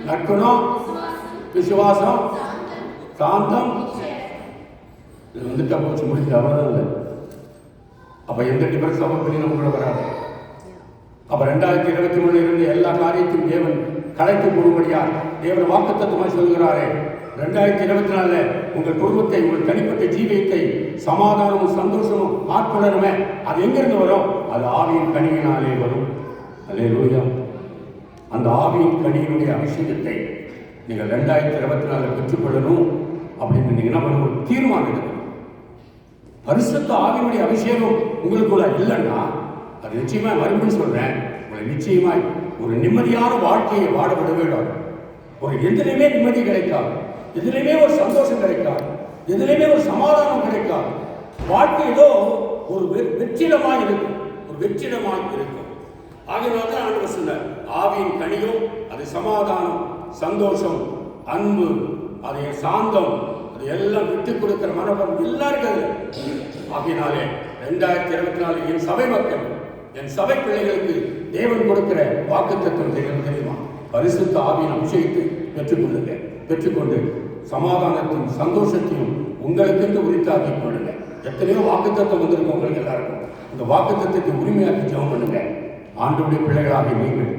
நற்குணம், விசுவாசம், சாந்தம். இது வந்துட்டா போச்சு, முடிச்சு, அவ்வளோதான். இல்லை அப்போ எந்த டிஃபரன்ஸ் அவங்களுக்கு நம்ம கூட வராது. அப்போ 2023 இருந்து எல்லா காரியத்தையும் தேவன் கலைத்து போடும்படியா தேவன் வாக்குத்தத்தமாக சொல்கிறாரே, 2024 உங்கள் குடும்பத்தை, உங்கள் தனிப்பட்ட ஜீவியத்தை சமாதானமும் சந்தோஷமும் ஆட்கொள்ளணுமே. அது எங்கிருந்து வரும்? அது ஆவியின் கனியினாலே வரும். அல்லேலூயா. அந்த ஆவியின் கனியினுடைய அபிஷேகத்தை நீங்கள் 2024 பெற்றுக்கொள்ளணும் அப்படின்னு நீங்கள் என்ன பண்ண ஒரு தீர்மானம் எடுக்கணும். பரிசுத்த ஆவியினுடைய அபிஷேகம் உங்களுக்குள்ள இல்லைன்னா அது நிச்சயமாய் மறுபடியும் சொல்றேன், உங்களை நிச்சயமாய் ஒரு நிம்மதியான வாழ்க்கையை வாழ விட வேண்டும். ஒரு எதிலையுமே நிம்மதி கிடைக்காது, எதிலையுமே ஒரு சந்தோஷம் கிடைக்காது, எதிலையுமே ஒரு சமாதானம் கிடைக்காது. வாழ்க்கை ஏதோ ஒரு வெற்றிடமாக இருக்கும், ஒரு வெற்றிடமாக இருக்கும். ஆகையினால தான் ஆண்டவர் சொன்னார், ஆவியின் கனியும் அது சமாதானம், சந்தோஷம், அன்பு, அது சாந்தம், அது எல்லாம் விட்டு கொடுக்கிற மனப்பம் எல்லாருக்கும். ஆகையினாலே 2024 என் சபை மக்கள், என் சபை பிள்ளைகளுக்கு தேவன் கொடுக்கிற வாக்குத்தத்தம் தெரியுமா? பரிசுத்த ஆவியின் அபிஷேகத்தை பெற்றுக்கொள்ளுங்க. பெற்றுக்கொண்டு சமாதானத்தையும் சந்தோஷத்தையும் உங்களுக்கு உரித்தாக்கிக் கொள்ளுங்க. எத்தனையோ வாக்குத்தத்தம் வந்திருக்கும் உங்களுக்கு எல்லாருக்கும். இந்த வாக்குத்தத்தத்தை உரிமையாக்கி ஜெபம் பண்ணுங்க. ஆண்டவருடைய பிள்ளைகளாக நீங்கள்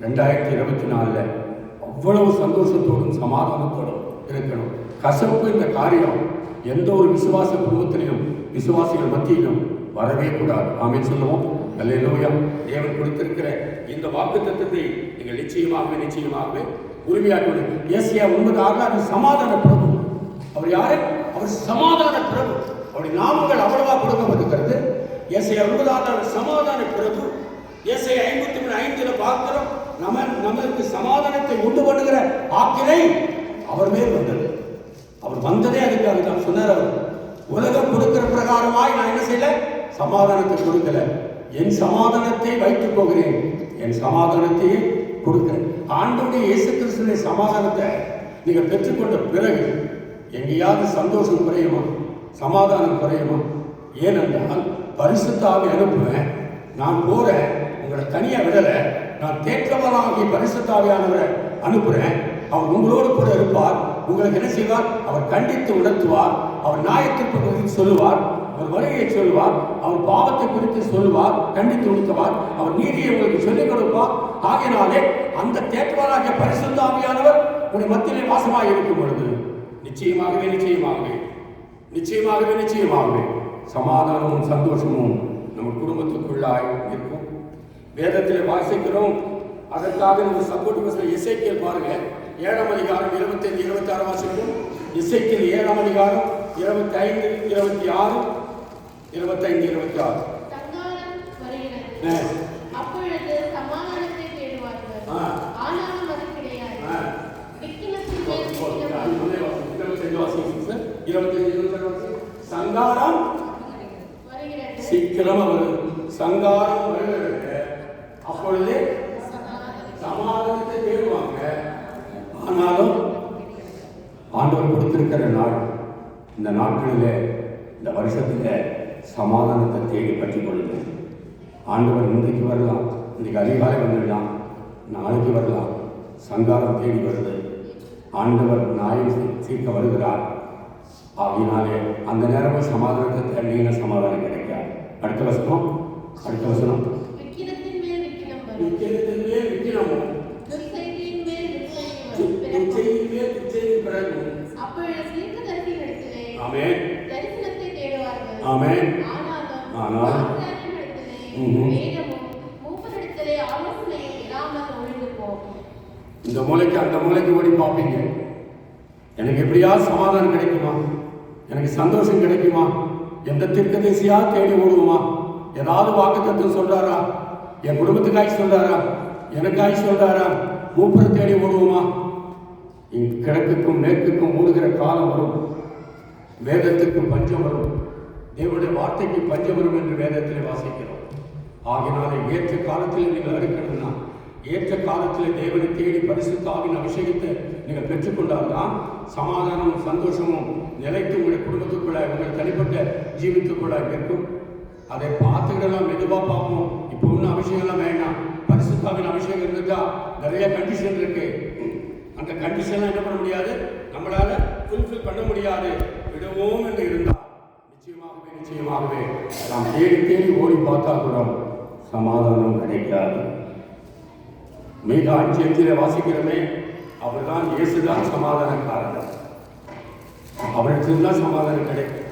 2024 அவ்வளவு சந்தோஷத்தோடும் சமாதானத்தோடும் இருக்கணும். கசப்பு இந்த காரியம் எந்த ஒரு விசுவாச குடும்பத்திலையும் விசுவாசிகள் மத்தியிலும் வரவே கூடாது. ஆமென் சொல்லுவோம். அல்லேலூயா. தேவன் கொடுத்திருக்கிற இந்த வாக்குத்தத்தத்தை நீங்கள் நிச்சயமாகவே உரிமையாக்கி. ஏசாயா 9:6 அது சமாதான பிரபு. அவர் யாரு? அவர் சமாதான பிரபு. அவருடைய நாமங்கள் அவ்வளவா கொடுக்கப்பட்டிருக்கிறது. ஏசாயா 9:6 சமாதான பிரபு. ஏசாயா 53:5 பார்க்கிறோம், நமக்கு சமாதானத்தை உண்டு பண்ணுகிற ஆக்கினை அவர் மேல் வந்தது. அவர் வந்ததே அதுக்காக தான் சொன்னார். அவர் உலகம் கொடுக்கிற பிரகாரமாய் நான் என்ன செய்யல? சமாதானத்தை கொடுக்கல. என் சமாதானத்தை வைத்துப் போகிறேன், என் சமாதானத்தையே கொடுக்கிறேன். ஆண்டவருடைய இயேசு கிறிஸ்துவின் சமாதானத்தை நீங்கள் பெற்றுக்கொண்ட பிறகு எங்கேயாவது சந்தோஷம் குறையுமா? சமாதானம் குறையுமா? ஏனென்றால் பரிசுத்த ஆவி அனுப்புவேன், நான் போறேன், உங்களை தனியா விடல, நான் தேற்றவராகிய பரிசுத்த ஆவியானவரை அனுப்புறேன். அவர் உங்களோடு கூட இருப்பார். உங்களுக்கு என்ன செய்வார்? அவர் கண்டித்து உணர்த்துவார். அவர் நியாயத்திற்கு குறித்து சொல்லுவார், அவர் வருகையை சொல்லுவார், அவர் பாவத்தை குறித்து சொல்லுவார், கண்டித்து உணர்த்துவார், அவர் நீதியை உங்களுக்கு சொல்லிக் கொடுப்பார். ஆகையினாலே அந்த தேற்றவராகிய பரிசுத்த ஆவியானவர் உங்களுடைய மத்தியிலே வாசமாக இருக்கும் பொழுது நிச்சயமாகவே சமாதானமும் சந்தோஷமும் நம்ம குடும்பத்துக்குள்ளாய் இருக்கும். வேதத்தில் வாசிக்கிறோம். அதற்காக நம்ம சப்போர்ட் எசேக்கியேல் பாருங்க, 7ஆம் அதிகாரம் 25, 26 வாசிக்கும். எசேக்கியேல் 7ஆம் அதிகாரம் 25, 26, 25, 26. அப்பொழுது சமாதானத்தை தேடுவார்கள், ஆனாலும் அது கிடையாது. சங்காரம் சீக்கிரம் சங்காரம் வருகிறது. அப்பொழுது சமாதானத்தை தேடுவாங்க, ஆனாலும் ஆண்டவர் கொடுத்திருக்கிற நாள், இந்த நாட்களில், இந்த வருஷத்துல சமாதானத்தை தேடி பற்றி கொள்ளுங்க. ஆண்டவர் இன்றைக்கு வரலாம், இன்றைக்கு அதிகாலை வந்துடலாம், நாளைக்கு வரலாம். சங்காரம் தேடி வருது. ஆண்டவர் நியாயம் தீர்க்க வருகிறார். ஆகினாலே அந்த நேரமும் சமாதானத்தை தேடினீங்கன்னா சமாதானம் கிடைக்காது. அடுத்த வசனம் இந்த மூளைக்கு அந்த மூளைக்கு ஓடி பார்ப்பீங்க. எனக்கு எப்படியாவது சமாதானம் கிடைக்குமா, எனக்கு சந்தோஷம் கிடைக்குமா, எந்த தீர்க்கதரிசியா தேடி ஓடுவோமா, ஏதாவது வாக்குத்தத்தம் சொல்றாரா, என் குடும்பத்துக்காய் சொல்றாரா, எனக்காய் சொல்றாரா, மூப்பரை தேடி ஓடுவோமா? கிழக்குக்கும் மேற்குக்கும் ஓடுகிற காலம் வரும். வேதத்துக்கு பஞ்சம் வரும், தேவனுடைய வார்த்தைக்கு பஞ்சம் வரும் என்று வேதத்திலே வாசிக்கிறோம். ஆகினாலே ஏற்ற காலத்தில் நீங்கள் அடுக்கணும்னா, ஏற்ற காலத்தில் தேவனை தேடி பரிசுத்த ஆவியின் அபிஷேகத்தை நீங்கள் பெற்றுக்கொண்டால்தான் சமாதானமும் சந்தோஷமும் நிலைத்து உங்களுடைய குடும்பத்துக்குள்ள, உங்கள் தனிப்பட்ட ஜீவித்துக்குள்ள இருக்கும். அதை பார்த்துக்கிடலாம், மெதுவாக பார்ப்போம். இப்போ ஒன்றும் அபிஷேகம்லாம் வேண்டாம். பரிசுத்த ஆவியின் அபிஷேகம் இருந்துட்டா நிறைய கண்டிஷன் இருக்கு. அந்த கண்டிஷன்லாம் என்ன பண்ண முடியாது, நம்மளால ஃபுல்ஃபில் பண்ண முடியாது. விடுவோம் என்று இருந்தால் நிச்சயமாகவே நாம் தேடி தேடி ஓடி பார்த்தா கூட சமாதானம் கிடைக்காது. மீகா 5:5 வாசிக்கிறோமே, அவர்தான் இயேசுதான் சமாதானக்காரர், அவருக்கு சமாதானம் கிடைக்கும்.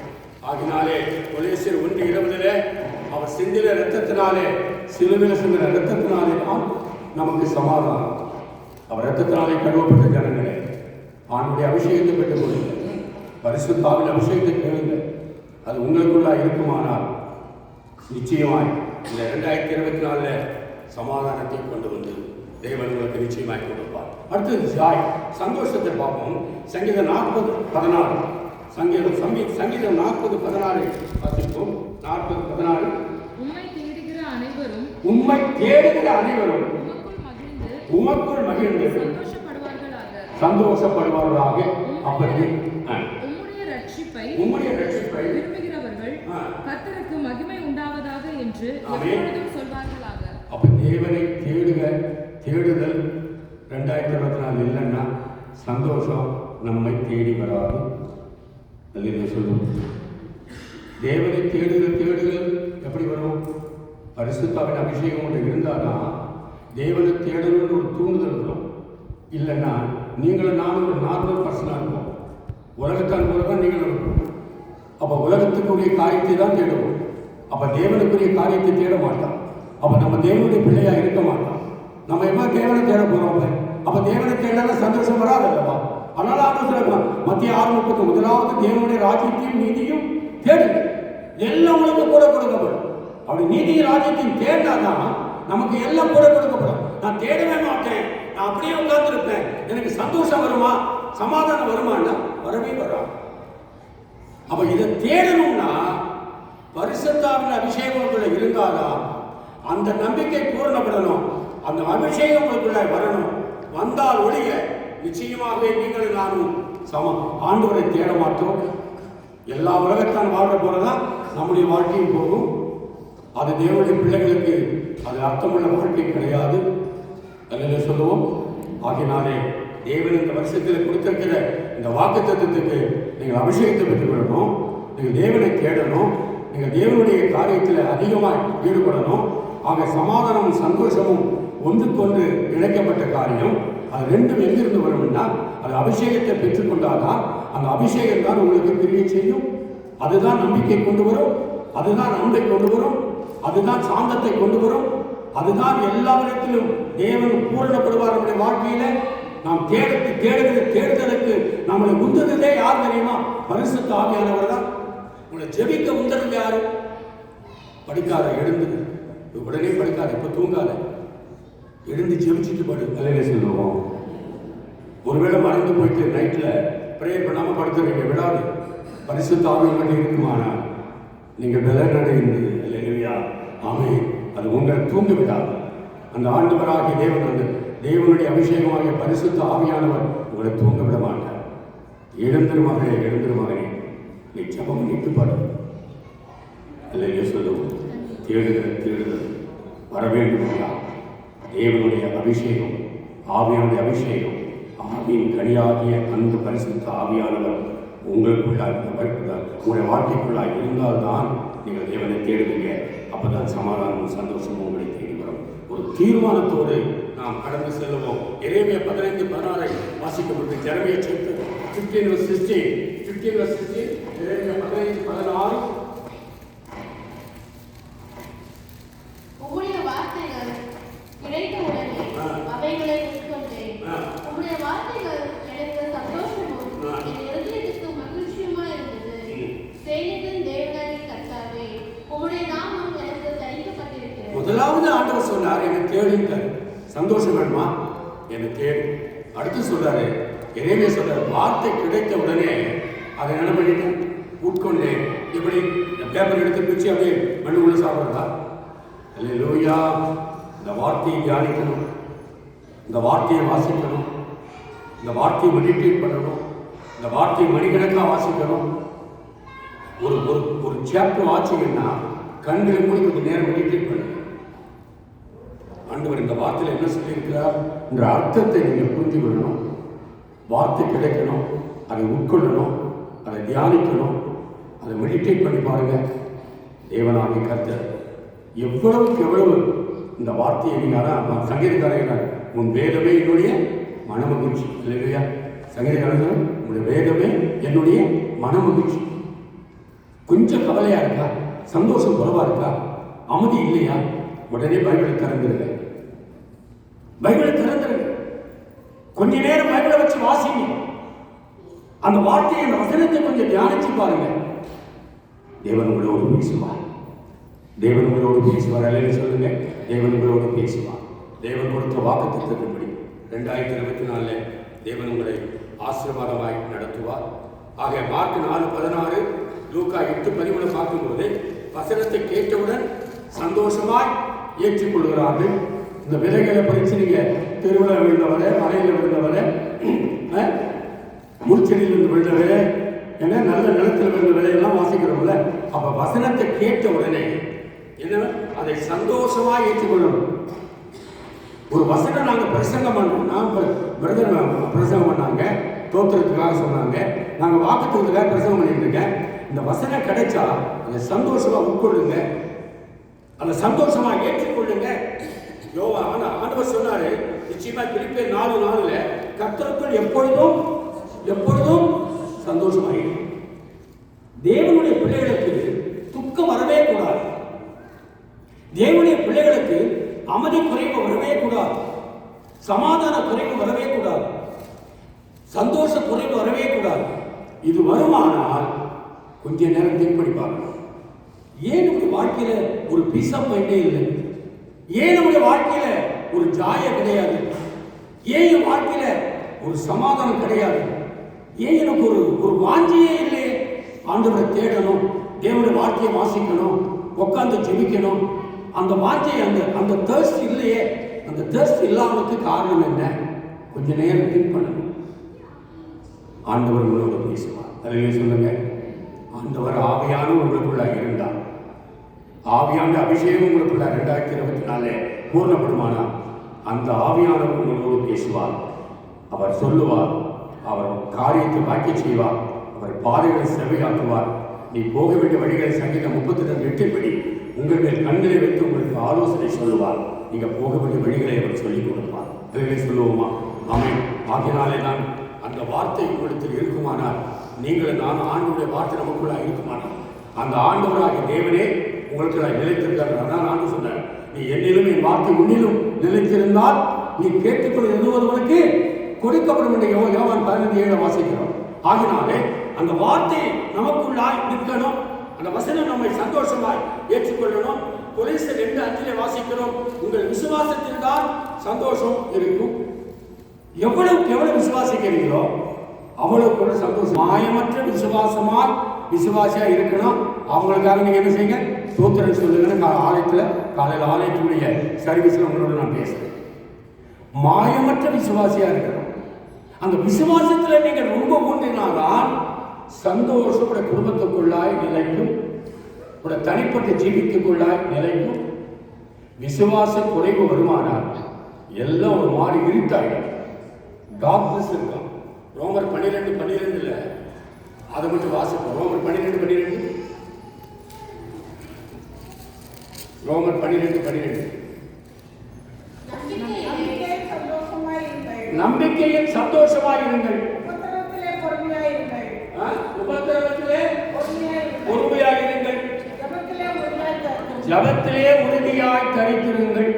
ஆகினாலே கொலேசியர் 1:20 அவர் சிந்தின இரத்தத்தினாலே, சிலுவையில் சிந்தின இரத்தத்தினாலே தான் நமக்கு சமாதானம். அவர் இரத்தத்தினாலே கழுவப்பட்ட ஜனங்களே, ஆண்டுடைய அபிஷேகத்தை பெற்றுக் கொள்ளுங்கள், பரிசுத்தாவின் அபிஷேகத்தை கேளுங்கள். அது உங்களுக்குள்ளா இருக்குமானால் நிச்சயமாய் இந்த 2024 சமாதானத்தை கொண்டு வந்து தேவன் உங்களுக்கு நிச்சயமாய் கொடுப்பார். அடுத்தது ஜாய், சந்தோஷத்தை பார்ப்போம். சங்கீதம் 40:16 சங்கீதம் 40:16 வாசிப்போம். 40:16 உம்மை தேடுகிற அனைவரும் உமக்குள் மகிழ்ந்து சந்தோஷப்படுவார்களாக. அப்படி உம்முடைய ரட்சிப்பை விரும்புகிறவர்கள் கர்த்தருக்கு மகிமை உண்டாவதாக என்று எப்பொழுதும் சொல்வார்களாக. அப்ப தேவனை தேடுதல் 2024 இல்லைன்னா சந்தோஷம் நம்மை தேடி வராது. சொல்லுவோம், தேவனை தேடுதல் எப்படி வரும்? பரிசுத்தாவின் அபிஷேகம் ஒன்று இருந்தால்தான் தேவனை தேடணும்னு ஒரு தூண்டுதல் வரும். இல்லைன்னா நீங்களும் நானும் ஒரு நார்மல் பர்சனாக இருப்போம், உலகத்தான் போலதான் நீங்களும் இருக்கும். அப்போ உலகத்துக்குரிய காரியத்தை தான் தேடுவோம். அப்போ தேவனுக்குரிய காரியத்தை தேட மாட்டோம். அப்போ நம்ம தேவனுடைய பிள்ளையா இருக்க மாட்டோம். நம்ம எப்போ தேவனை தேட போறோம்? அப்போ தேவனை தேடலாம் சந்தோஷம் வராது அல்லவா? அதனால ஆலோசனை மத்திய 6:30 முதலாவது தேவனுடைய ராஜ்யத்தையும் நீதியும் தேடுங்க, எல்லாம் உங்களுக்கு கூட கொடுக்கப்படும். அப்படி நீதியும் ராஜ்யத்தையும் தேடினாதான் நமக்கு எல்லாம் கூட கொடுக்கப்படும். நான் தேடவே மாட்டேன், நான் அப்படியே உட்கார்ந்துருப்பேன், எனக்கு சந்தோஷம் வருமா, சமாதானம் வருமானா? வரவே வராது. அப்ப இதை தேடணும்னா பரிசுத்தாவின் அபிஷேகம் உங்களுக்குள்ள இருந்தாதான் அந்த நம்பிக்கை பூரணப்படணும், அந்த அபிஷேகம் உங்களுக்குள்ள வரணும். வந்தால் ஒழிய நிச்சயமாகவே நீங்களும் நானும் ஆண்டவரை தேட மாட்டோம். எல்லா உலகத்தான் வாழ்ற போறதான் நம்முடைய வாழ்க்கையும் போகும். அது தேவனுடைய பிள்ளைகளுக்கு அது அர்த்தமுள்ள வாழ்க்கை கிடையாது. அல்ல சொல்லுவோம். ஆகினாலே தேவன் இந்த வருஷத்தில் கொடுத்திருக்கிற இந்த வாக்குத்தத்தத்துக்கு நீங்கள் அபிஷேகத்தை பெற்றுக்கொள்ளணும், நீங்கள் தேவனை தேடணும், நீங்கள் தேவனுடைய காரியத்தில் அதிகமாக ஈடுபடணும். ஆக சமாதானமும் சந்தோஷமும் ஒன்றுக்கொன்று இணைக்கப்பட்ட காரியம். அது ரெண்டும் எங்கிருந்து வரும்னா அது அபிஷேகத்தை பெற்றுக்கொண்டால்தான் அந்த அபிஷேகம் தான் உங்களுக்கு கிரியை செய்யும். அதுதான் நம்பிக்கை கொண்டு வரும், அதுதான் அன்பை கொண்டு வரும், அதுதான் சாந்தத்தை கொண்டு வரும், அதுதான் எல்லா விதத்திலும் தேவன் பூரணப்படுவார். நம்முடைய வாழ்க்கையில நாம் தேடுதலுக்கு நம்மளை உந்துதலே யார் தெரியுமா? பரிசுத்த ஆவியானவர் தான். உங்களை ஜெபிக்க உந்துறது யாரு? படிக்காத, எழுந்து உடனே படிக்காத, இப்ப தூங்காத, எழுந்து ஜெபிச்சுட்டு படு. தலையில சொல்லுவோம். ஒருவேளை மறந்து போயிட்டு நைட்ல பிரேயர் பண்ணாம படுத்துறீங்க, விடாது. பரிசுத்த ஆவியம் மட்டும் இருக்குமானா நீங்க பலனடைந்து அல்லேலூயா ஆமென். அது உங்களை தூங்க விடாது. அந்த ஆண்டவராகிய தேவன், அந்த தேவனுடைய அபிஷேகமாகிய பரிசுத்த ஆவியானவர் உங்களை தூங்க விட மாட்டார். எழுந்திரு மகனே, நீ ஜெபம் பண்ணிட்டு பாடு. அல்லேலூயா சொல்லுவோம். தேடுதல் வர வேண்டும். தேவனுடைய அபிஷேகம், ஆவியானுடைய அபிஷேகம், ஆவியின் கனியாகிய அந்த பரிசுத்த ஆவியானவர் உங்களுக்குள்ளாக உங்களுடைய வாழ்க்கைக்குள்ளாக இருந்தால்தான் நீங்கள் தேவனை தேடுவீங்க. அப்போதான் சமாதானமும் சந்தோஷமும் உங்களை தேடி வரும். ஒரு தீர்மானத்தோடு நாம் கடந்து செல்லுவோம். எரேமியா 15:16 வாசிக்கப்பட்டு ஜெரமியா 15:16 எரேமியா 15:16 உம்முடைய வார்த்தைகள் கிடைத்தவுடனே அவைகளை உட்கொண்டேன். உம்முடைய வார்த்தைகள் எனக்கு சந்தோஷமும் என் இருதயத்துக்கு மகிழ்ச்சியுமாய் இருந்தது. சேனைகளின் தேவனாகிய கர்த்தாவே, உம்முடைய நாமம் எனக்கு தரிக்கப்பட்டிருக்கிறது. முதலாவது ஆண்டவர் சொன்னார், எனக்கு தேடுங்கள். சந்தோஷம் வேணுமா? எனக்கு தேடு. அடுத்து சொல்றாரு, எரேமியா சொல்றாரு, வார்த்தை கிடைத்த உடனே அதை என்ன பண்ணிட்டேன்? உட்கொண்டேன். இப்படி பேப்பர் எடுத்து பிடிச்சி அப்படியே மண்ணு உள்ள சாப்பிடுறதா? அல்லேலூயா. இந்த வார்த்தையை தியானிக்கணும், இந்த வார்த்தையை வாசிக்கணும், இந்த வார்த்தையை மெடிடேட் பண்ணணும், இந்த வார்த்தையை மணிக்கணக்காக வாசிக்கணும். ஒரு ஒரு ஒரு சாப்டர் வாசிங்கன்னா கண்களை மூடி கொஞ்சம் நேரம் மெடிடேட் பண்ணுங்க. ஆண்டவர் இந்த வார்த்தையில் என்ன சொல்லியிருக்கிறார் என்ற அர்த்தத்தை நீங்கள் புரிந்து கொள்ளணும். வார்த்தை கிடைக்கணும், அதை உட்கொள்ளணும், அதை தியானிக்கணும், அதை மெடிடேட் பண்ணி பாருங்க. தேவனாகிய கர்த்தர் எவ்வளவுக்கு எவ்வளவு இந்த வார்த்தையை நீங்கள் சங்கீதக்காரர்கள் உன் வேதமே என்னுடைய மனமகிழ்ச்சி இல்லையா? சங்கீதக்காரர்கள் உங்களுடைய வேதமே என்னுடைய மனமகிழ்ச்சி. கொஞ்சம் கவலையா இருக்கா, சந்தோஷம் குறைவா இருக்கா, அமைதி இல்லையா, உடனே பைபிளை திறந்துருங்க. பைபிளை திறந்துருங்க. கொஞ்ச நேரம் பைபிளை வச்சு வாசிங்க. அந்த வார்த்தையை, அந்த வசனத்தை கொஞ்சம் தியானிச்சு பாருங்க. தேவன் உங்களோடு பேசுவார். தேவன் உங்களோடு பேசுவார். அல்லேலூயா சொல்லுங்க. தேவன் உங்களோடு பேசுவார். தேவன் கொடுத்த வாக்குத்தத்தத்தின்படி 2024 தேவன் உங்களை ஆசீர்வாதமாய் நடத்துவார். ஆக மார்க் 4:16, லூக்கா 8:13 பார்க்கும்போது வசனத்தை கேட்டவுடன் சந்தோஷமாய் ஏற்றுக்கொள்கிறார்கள். இந்த விதைகளை பறிச்சு நீங்க தெருவில் விழுந்தவரை, மலையில் விழுந்தவரை, முள்செடியில் இருந்து விழுந்தவரை, ஏன்னா நல்ல நிலத்தில் விழுந்த விதையெல்லாம் வாசிக்கிறோம்ல. அப்ப வசனத்தை கேட்ட உடனே என்ன, அதை சந்தோஷமாய் ஏற்றுக்கொள்ளணும். ஒரு வசனம் நாங்கள் பிரசங்கம் பண்ணோம். நான் பிரதர் பிரசங்கம் பண்ணாங்க, தோத்திரத்துக்காக சொன்னாங்க, நாங்கள் வாக்குத்தத்துக்காக பிரசங்கம் பண்ணிட்டு இருக்கேன். இந்த வசனம் கிடைச்சா அதை சந்தோஷமா உட்கொள்ளுங்க, அதை சந்தோஷமா ஏற்றுக்கொள்ளுங்க. ஆண்டவர் சொன்னாரு நிச்சயமா பிலிப்பியர் 4:4 கர்த்தருக்குள் எப்பொழுதும் எப்பொழுதும் சந்தோஷமாயிரு. தேவனுடைய பிள்ளைகளுக்கு துக்கம் வரவே கூடாது. தேவனுடைய பிள்ளைகளுக்கு அமைதி குறைவு வரவே கூடாது, சமாதான குறைவு வரவே கூடாது, சந்தோஷ குறைவு வரவே கூடாது. இது வருமானால் கொஞ்ச நேரம் திங்க் பண்ணி பார்க்கணும். ஏன் நம்முடைய வாழ்க்கையில ஒரு பீஸ் ஆஃப் மைண்டே இல்லை? ஏன் நம்முடைய வாழ்க்கையில ஒரு ஜாய கிடையாது? ஏன் என் வாழ்க்கையில ஒரு சமாதானம் கிடையாது? ஏன் எனக்கு ஒரு வாஞ்சியே இல்லையே? ஆண்டவரை தேடணும், தேவனுடைய வார்த்தையை வாசிக்கணும், உட்கார்ந்து ஜெபிக்கணும். அந்த வார்த்தையை அந்த தர்ஸ்ட் இல்லையே. அந்த தர்ஸ்ட் இல்லாமலுக்கு காரணம் என்ன? கொஞ்ச நேரம் திங்க் பண்ணணும். ஆண்டவர் உங்களோட பேசுவார். அதிலே சொல்லுங்க, ஆண்டவர் ஆவியான உங்களுக்குள்ள இருந்தார். ஆவியான அபிஷேகம் உங்களுக்குள்ள 2024 பூர்ணப்படுமானா அந்த ஆவியானவர் உங்களோடு பேசுவார். அவர் சொல்லுவார், அவர் காரியத்தை வாக்கி செய்வார், அவர் பாதைகளை செவையாக்குவார். நீ போக வேண்டிய வழிகளை சங்கீதம் 32:8 உங்கள் மேல் கண்களை வைத்து உங்களுக்கு ஆலோசனை சொல்லுவார். நீங்க போக வேண்டிய வழிகளை அவர் சொல்லிக் கொடுப்பார். அதிலே சொல்லுவோமா? ஆமென். ஆகினாலே நான் அந்த வார்த்தை உங்களிடத்தில் இருக்குமானால், நீங்கள் நான் ஆண்டவருடைய வார்த்தை நமக்குள்ள இருக்குமானால், அந்த ஆண்டவராகிய தேவனே உங்களுக்கு நான் நிலைத்திருக்காரு. அதான் ஆண்டு சொன்னேன், நீ என்னிலும் என் வார்த்தை உன்னிலும் நிலைத்திருந்தால் நீ கேட்டுக்கொள்ள எதுவதற்கு கொடுக்கப்படும் என்று யோவான் 15:7 வாசிக்கிறோம். ஆகினாலே அந்த வார்த்தை நமக்குள்ளாய் நிற்கணும். அந்த வசனம் நம்மை சந்தோஷமாய் ஏற்றுக்கொள்ளணும். கொலோசியர் 2:5 வாசிக்கிறோம், உங்கள் விசுவாசத்தில் தான் சந்தோஷம் இருக்கும். எவ்வளவுக்கு எவ்வளவு விசுவாசிக்கிறீங்களோ அவ்வளவுக்கு எவ்வளவு சந்தோஷம். மாயமற்ற விசுவாசியா இருக்கணும். அவங்களுக்காக நீங்க என்ன செய்யுங்க? ஸ்தோத்திரம் சொல்லுங்கன்னு காலையில் ஆலயத்துடைய சர்வீஸ்ல உங்களோட நான் பேசுறேன். மாயமற்ற விசுவாசியா இருக்கணும். அந்த விசுவாசத்துல நீங்க ரொம்ப ஊன்றினால்தான் சந்தோஷம் உடைய குடும்பத்துக்குள்ளாய் நிலைக்கும், உடைய தனிப்பட்ட ஜீவித்துக்குள்ளாய் நிலைக்கும். விசுவாச குறைவு வருமானால் எல்லாம் ஒரு மாதிரி இருட்டாயிடும். டாக்டர்ஸ் இருக்கான். ரோமர் 12:12 அதை மட்டும் வாசிப்போம். ரோமர் 12:12 நம்பிக்கையில் சந்தோஷமாயிருங்கள், உபத்திரவத்திலே பொறுமையாயிருங்கள், ஜபத்திலே உறுதியாய் தரித்திருங்கள்.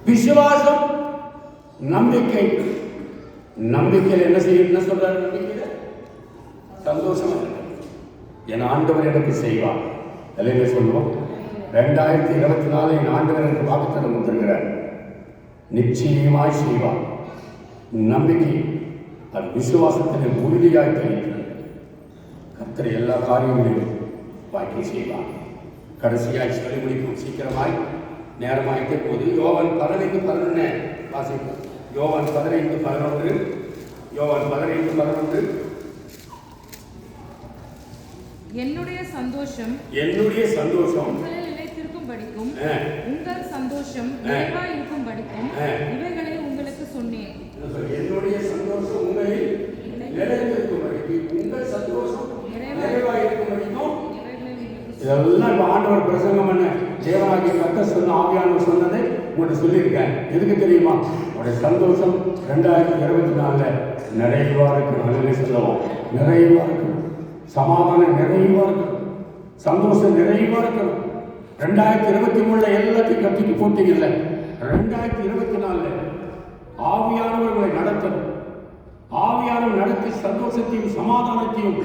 விசுவாசம், நம்பிக்கை. நம்பிக்கையில் என்ன செய்யும்? என்ன சொல்றாரு? நம்பிக்கையில சந்தோஷமா இருக்கு. என் ஆண்டவர் எனக்கு செய்வார். எல்லாம் சொல்லுவோம். 2024 என் ஆண்டவர் எனக்கு வாக்குத்தத்தம் கொடுத்திருக்கிறார். நிச்சயமாய் செய்வார். நம்பிக்கை, அது விசுவாசத்தில் உறுதியாய் தெரிகிறது. கர்த்தர் எல்லா காரியங்களையும் வாக்கி செய்வார். கடைசியாய் சொல்லி முடிக்கும் சீக்கிரமாய், நேரமாயிட்டே போது. யோவான் 15:11 வாசிப்போம். யோவான் 15:11 என்னுடைய சந்தோஷம் உங்களில் நிலைத்திருக்கும்படிக்கும் உங்கள் சந்தோஷம் நிறைவாய் இருக்கும்படிக்கும் இவைகளை உங்களுக்கு சொன்னேன். என்னுடைய சந்தோஷம் இதெல்லாம் இப்போ ஆண்டவர் பிரசங்கம் பண்ண தேவனாகிய கர்த்தர் சொன்ன ஆவியானவர் சொன்னதை உங்கள்கிட்ட சொல்லியிருக்கேன். எதுக்கு தெரியுமா? உங்களுடைய சந்தோஷம் 2024 நிறைவா இருக்கணும். சொல்லுவோம், நிறைவா இருக்கணும். சமாதானம் நிறைவா இருக்கணும். சந்தோஷம் நிறைவா இருக்கணும். 2023 எல்லாத்தையும் கட்டிக்கு போட்டீங்கல்ல, 2024 ஆவியானவர்களை நடத்தணும். ஆவியானவர் நடத்தி சந்தோஷத்தையும் சமாதானத்தையும்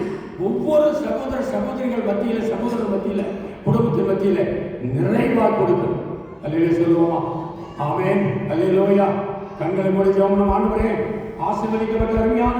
ஒவ்வொரு சகோதர சகோதரிகள் மத்தியில, சகோதரர் மத்தியில, குடும்பத்தின் மத்தியில நிறைவா கொடுக்கணும். அல்லேலூயா சொல்லுவோமா? ஆமென். அல்லேலூயா. கண்களை மூடி ஜெபம் பண்ணுவோம். ஆண்டவரே, ஆசீர்வதிக்கப்பட்ட அருமையான